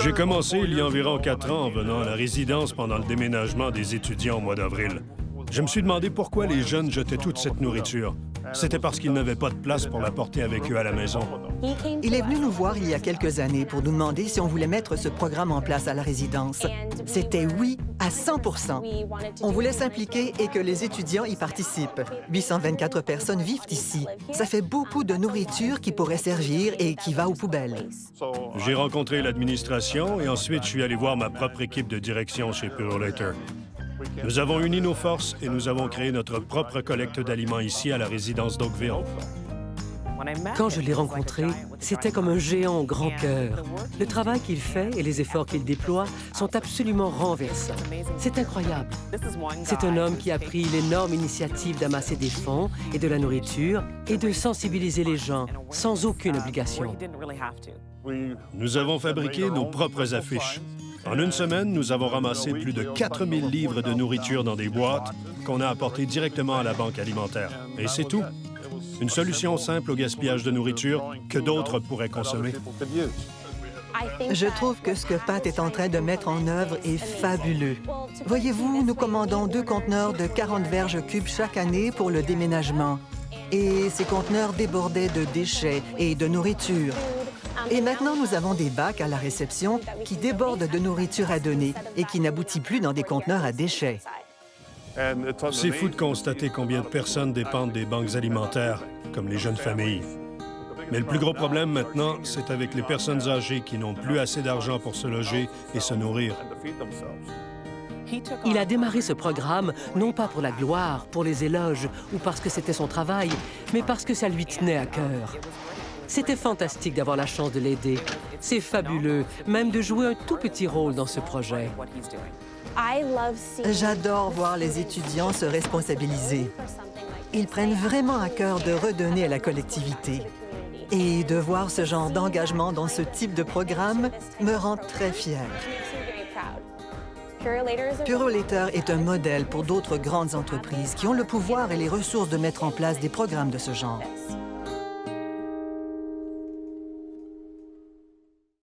J'ai commencé il y a environ 4 ans en venant à la résidence pendant le déménagement des étudiants au mois d'avril. Je me suis demandé pourquoi les jeunes jetaient toute cette nourriture. C'était parce qu'ils n'avaient pas de place pour la porter avec eux à la maison. Il est venu nous voir il y a quelques années pour nous demander si on voulait mettre ce programme en place à la résidence. C'était oui à 100 %. On voulait s'impliquer et que les étudiants y participent. 824 personnes vivent ici. Ça fait beaucoup de nourriture qui pourrait servir et qui va aux poubelles. J'ai rencontré l'administration et ensuite je suis allé voir ma propre équipe de direction chez Purolator. Nous avons uni nos forces et nous avons créé notre propre collecte d'aliments ici à la résidence d'Oakville. Quand je l'ai rencontré, c'était comme un géant au grand cœur. Le travail qu'il fait et les efforts qu'il déploie sont absolument renversants. C'est incroyable. C'est un homme qui a pris l'énorme initiative d'amasser des fonds et de la nourriture et de sensibiliser les gens sans aucune obligation. Nous avons fabriqué nos propres affiches. En une semaine, nous avons ramassé plus de 4000 livres de nourriture dans des boîtes qu'on a apportées directement à la banque alimentaire. Et c'est tout. Une solution simple au gaspillage de nourriture que d'autres pourraient consommer. Je trouve que ce que Pat est en train de mettre en œuvre est fabuleux. Voyez-vous, nous commandons 2 conteneurs de 40 verges cubes chaque année pour le déménagement. Et ces conteneurs débordaient de déchets et de nourriture. Et maintenant, nous avons des bacs à la réception qui débordent de nourriture à donner et qui n'aboutit plus dans des conteneurs à déchets. C'est fou de constater combien de personnes dépendent des banques alimentaires, comme les jeunes familles. Mais le plus gros problème maintenant, c'est avec les personnes âgées qui n'ont plus assez d'argent pour se loger et se nourrir. Il a démarré ce programme non pas pour la gloire, pour les éloges ou parce que c'était son travail, mais parce que ça lui tenait à cœur. C'était fantastique d'avoir la chance de l'aider. C'est fabuleux, même de jouer un tout petit rôle dans ce projet. J'adore voir les étudiants se responsabiliser. Ils prennent vraiment à cœur de redonner à la collectivité. Et de voir ce genre d'engagement dans ce type de programme me rend très fière. Purolator est un modèle pour d'autres grandes entreprises qui ont le pouvoir et les ressources de mettre en place des programmes de ce genre.